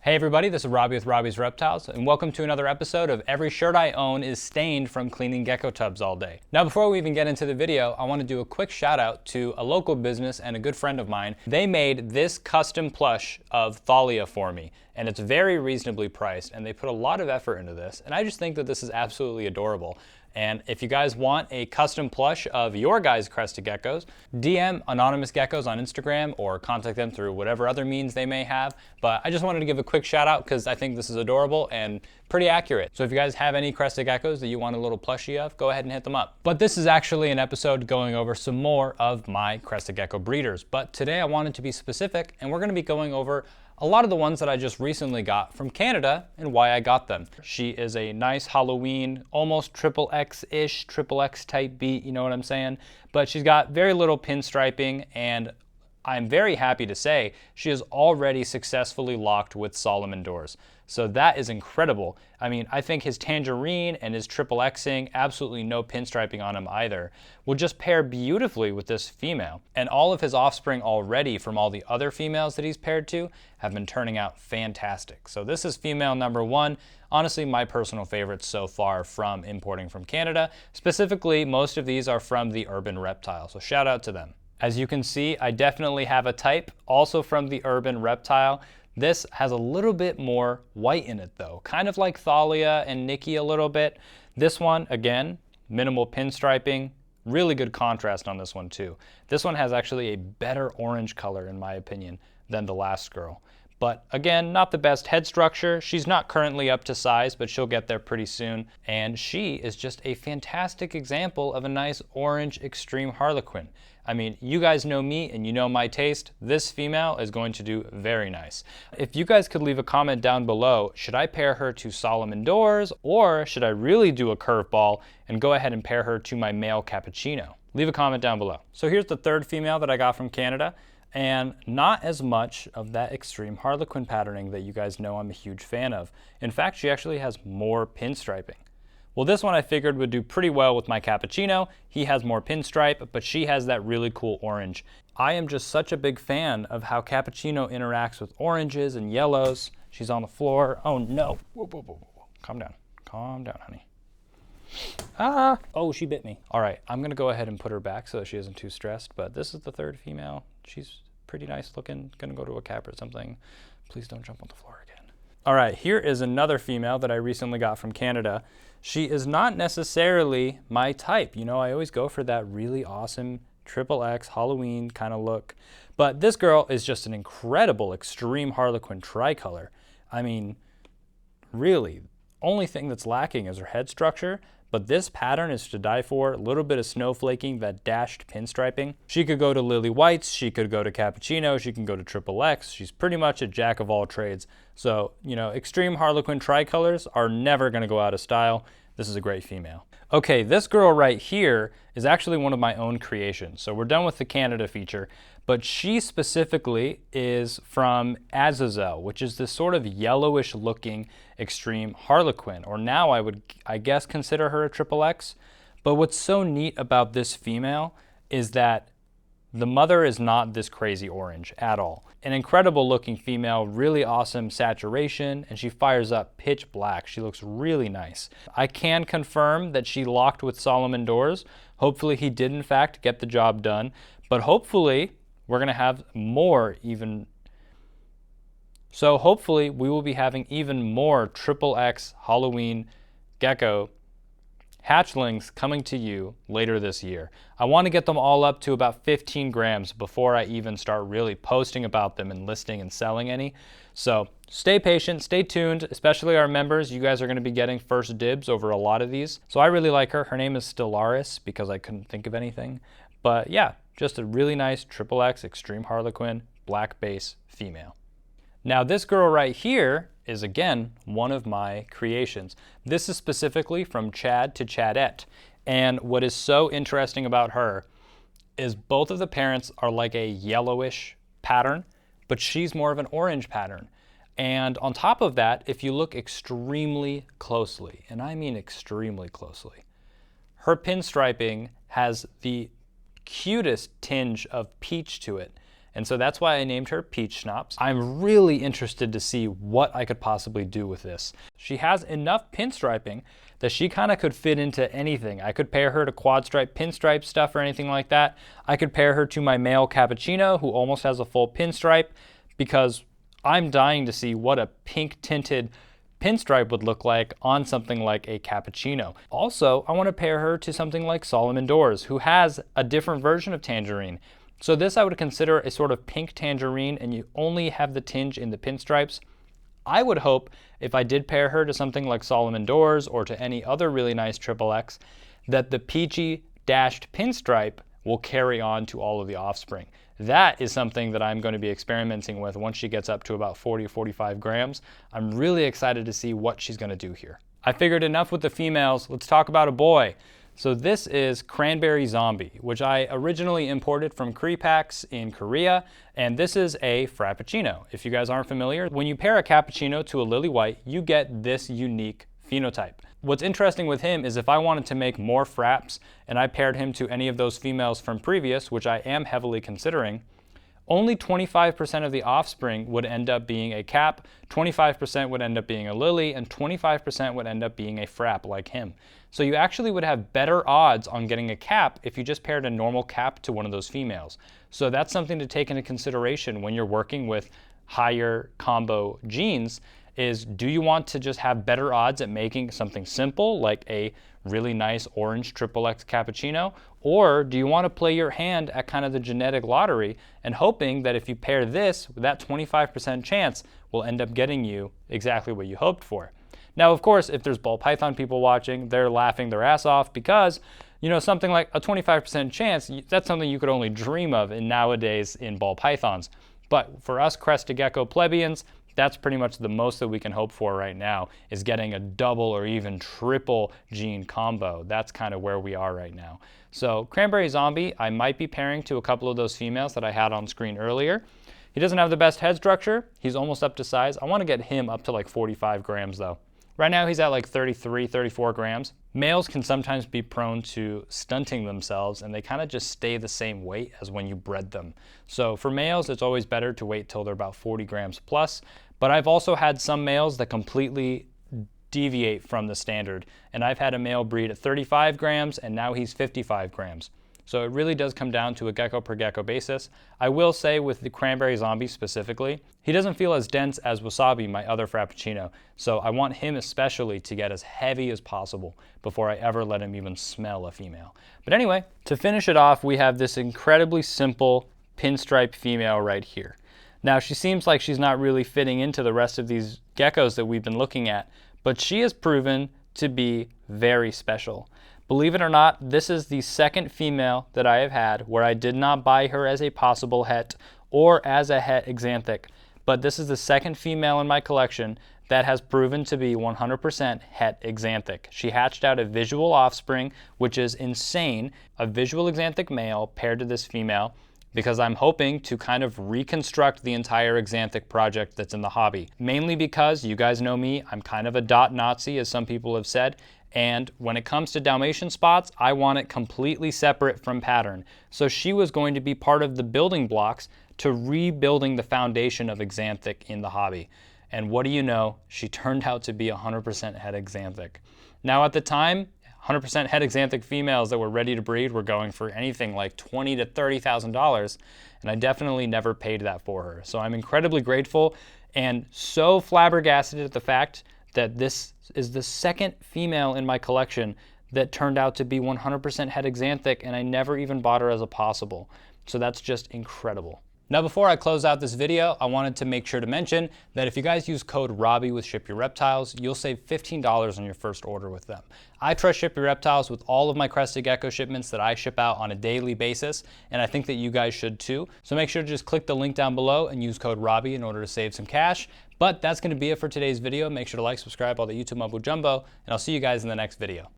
Hey everybody, this is Robbie with Robbie's Reptiles, and welcome to another episode of Every Shirt I Own is Stained from Cleaning Gecko Tubs All Day. Now before we even get into the video, I want to do a quick shout out to a local business and a good friend of mine. They made this custom plush of Thalia for me, and it's very reasonably priced, and they put a lot of effort into this, and I just think that this is absolutely adorable. And if you guys want a custom plush of your guys' Crested Geckos, DM Anonymous Geckos on Instagram or contact them through whatever other means they may have. But I just wanted to give a quick shout out because I think this is adorable and pretty accurate. So if you guys have any Crested Geckos that you want a little plushie of, go ahead and hit them up. But this is actually an episode going over some more of my Crested Gecko breeders. But today I wanted to be specific, and we're going to be going over a lot of the ones that I just recently got from Canada and why I got them. She is a nice Halloween, almost triple X-ish, triple X type beat, you know what I'm saying? But she's got very little pinstriping, and I'm very happy to say she is already successfully locked with Solomon doors. So that is incredible. I mean, I think his tangerine and his triple Xing, absolutely no pinstriping on him either, will just pair beautifully with this female. And all of his offspring already from all the other females that he's paired to have been turning out fantastic. So this is female number one. Honestly, my personal favorite so far from importing from Canada. Specifically, most of these are from the Urban Reptile, so shout out to them. As you can see, I definitely have a type, also from the Urban Reptile. This has a little bit more white in it though, kind of like Thalia and Nikki a little bit. This one, again, minimal pinstriping, really good contrast on this one too. This one has actually a better orange color in my opinion than the last girl. But again, not the best head structure. She's not currently up to size, but she'll get there pretty soon. And she is just a fantastic example of a nice orange extreme harlequin. I mean, you guys know me and you know my taste. This female is going to do very nice. If you guys could leave a comment down below, should I pair her to Solomon doors or should I really do a curveball and go ahead and pair her to my male cappuccino? Leave a comment down below. So here's the third female that I got from Canada, and not as much of that extreme harlequin patterning that you guys know I'm a huge fan of. In fact, she actually has more pinstriping. Well, this one I figured would do pretty well with my cappuccino. He has more pinstripe, but she has that really cool orange. I am just such a big fan of how cappuccino interacts with oranges and yellows. She's on the floor. Oh no. Whoa, whoa, whoa, whoa. Calm down. Calm down, honey. Ah! Oh, she bit me. All right, I'm gonna go ahead and put her back so that she isn't too stressed, but this is the third female. She's pretty nice looking. Gonna go to a cap or something. Please don't jump on the floor again. All right, here is another female that I recently got from Canada. She is not necessarily my type. You know, I always go for that really awesome triple X Halloween kind of look. But this girl is just an incredible extreme harlequin tricolor. I mean, really, only thing that's lacking is her head structure, but this pattern is to die for. A little bit of snowflaking, that dashed pinstriping. She could go to lily whites, she could go to cappuccino, she can go to triple X. She's pretty much a jack of all trades. So, you know, extreme harlequin tricolors are never gonna go out of style. This is a great female. Okay, this girl right here is actually one of my own creations. So we're done with the Canada feature, but she specifically is from Azazel, which is this sort of yellowish looking extreme harlequin, or now I would, I guess, consider her a triple X. But what's so neat about this female is that the mother is not this crazy orange at all. An incredible looking female, really awesome saturation, and she fires up pitch black. She looks really nice. I can confirm that she locked with Solomon doors. Hopefully he did in fact get the job done, but hopefully we're gonna have more even. So hopefully we will be having even more triple X Halloween gecko hatchlings coming to you later this year. I want to get them all up to about 15 grams before I even start really posting about them and listing and selling any. So stay patient, stay tuned, especially our members. You guys are going to be getting first dibs over a lot of these. So I really like her. Her name is Stellaris because I couldn't think of anything. But yeah, just a really nice triple X extreme harlequin black base female. Now this girl right here is again one of my creations. This is specifically from Chad to Chadette. And what is so interesting about her is both of the parents are like a yellowish pattern, but she's more of an orange pattern. And on top of that, if you look extremely closely, and I mean extremely closely, her pinstriping has the cutest tinge of peach to it. And so that's why I named her Peach Schnapps. I'm really interested to see what I could possibly do with this. She has enough pinstriping that she kind of could fit into anything. I could pair her to quad stripe pinstripe stuff or anything like that. I could pair her to my male cappuccino who almost has a full pinstripe, because I'm dying to see what a pink tinted pinstripe would look like on something like a cappuccino. Also, I want to pair her to something like Solomon Doors, who has a different version of tangerine. So this I would consider a sort of pink tangerine, and you only have the tinge in the pinstripes. I would hope if I did pair her to something like Solomon Doors or to any other really nice XXX, that the peachy dashed pinstripe will carry on to all of the offspring. That is something that I'm going to be experimenting with once she gets up to about 40 or 45 grams. I'm really excited to see what she's going to do here. I figured enough with the females, let's talk about a boy. So this is Cranberry Zombie, which I originally imported from Crepax in Korea, and this is a Frappuccino. If you guys aren't familiar, when you pair a cappuccino to a lily white, you get this unique phenotype. What's interesting with him is if I wanted to make more fraps and I paired him to any of those females from previous, which I am heavily considering, only 25% of the offspring would end up being a cap, 25% would end up being a lily, and 25% would end up being a frap like him. So you actually would have better odds on getting a cap if you just paired a normal cap to one of those females. So that's something to take into consideration when you're working with higher combo genes, is do you want to just have better odds at making something simple like a really nice orange XXX cappuccino, or do you want to play your hand at kind of the genetic lottery and hoping that if you pair this, that 25% chance will end up getting you exactly what you hoped for. Now, of course, if there's ball python people watching, they're laughing their ass off because, you know, something like a 25% chance, that's something you could only dream of nowadays in ball pythons. But for us Crested Gecko plebeians, that's pretty much the most that we can hope for right now, is getting a double or even triple gene combo. That's kind of where we are right now. So Cranberry Zombie, I might be pairing to a couple of those females that I had on screen earlier. He doesn't have the best head structure. He's almost up to size. I want to get him up to like 45 grams though. Right now he's at like 33, 34 grams. Males can sometimes be prone to stunting themselves, and they kind of just stay the same weight as when you bred them. So for males, it's always better to wait till they're about 40 grams plus. But I've also had some males that completely deviate from the standard. And I've had a male breed at 35 grams, and now he's 55 grams. So it really does come down to a gecko per gecko basis. I will say with the Cranberry Zombie specifically, he doesn't feel as dense as Wasabi, my other Frappuccino. So I want him especially to get as heavy as possible before I ever let him even smell a female. But anyway, to finish it off, we have this incredibly simple pinstripe female right here. Now she seems like she's not really fitting into the rest of these geckos that we've been looking at, but she has proven to be very special. Believe it or not, this is the second female that I have had where I did not buy her as a possible het or as a het exanthic, but this is the second female in my collection that has proven to be 100% het exanthic. She hatched out a visual offspring, which is insane, a visual exanthic male paired to this female, because I'm hoping to kind of reconstruct the entire exanthic project that's in the hobby. Mainly because, you guys know me, I'm kind of a dot Nazi, as some people have said, and when it comes to Dalmatian spots, I want it completely separate from pattern. So she was going to be part of the building blocks to rebuilding the foundation of exanthic in the hobby. And what do you know, she turned out to be 100% het exanthic. Now at the time, 100% het exanthic females that were ready to breed were going for anything like $20,000 to $30,000, and I definitely never paid that for her. So I'm incredibly grateful and so flabbergasted at the fact that this is the second female in my collection that turned out to be 100% het exanthic, and I never even bought her as a possible. So that's just incredible. Now before I close out this video, I wanted to make sure to mention that if you guys use code Robbie with Ship Your Reptiles, you'll save $15 on your first order with them. I trust Ship Your Reptiles with all of my Crested Gecko shipments that I ship out on a daily basis, and I think that you guys should too. So make sure to just click the link down below and use code Robbie in order to save some cash. But that's going to be it for today's video. Make sure to like, subscribe, all the YouTube mumbo jumbo, and I'll see you guys in the next video.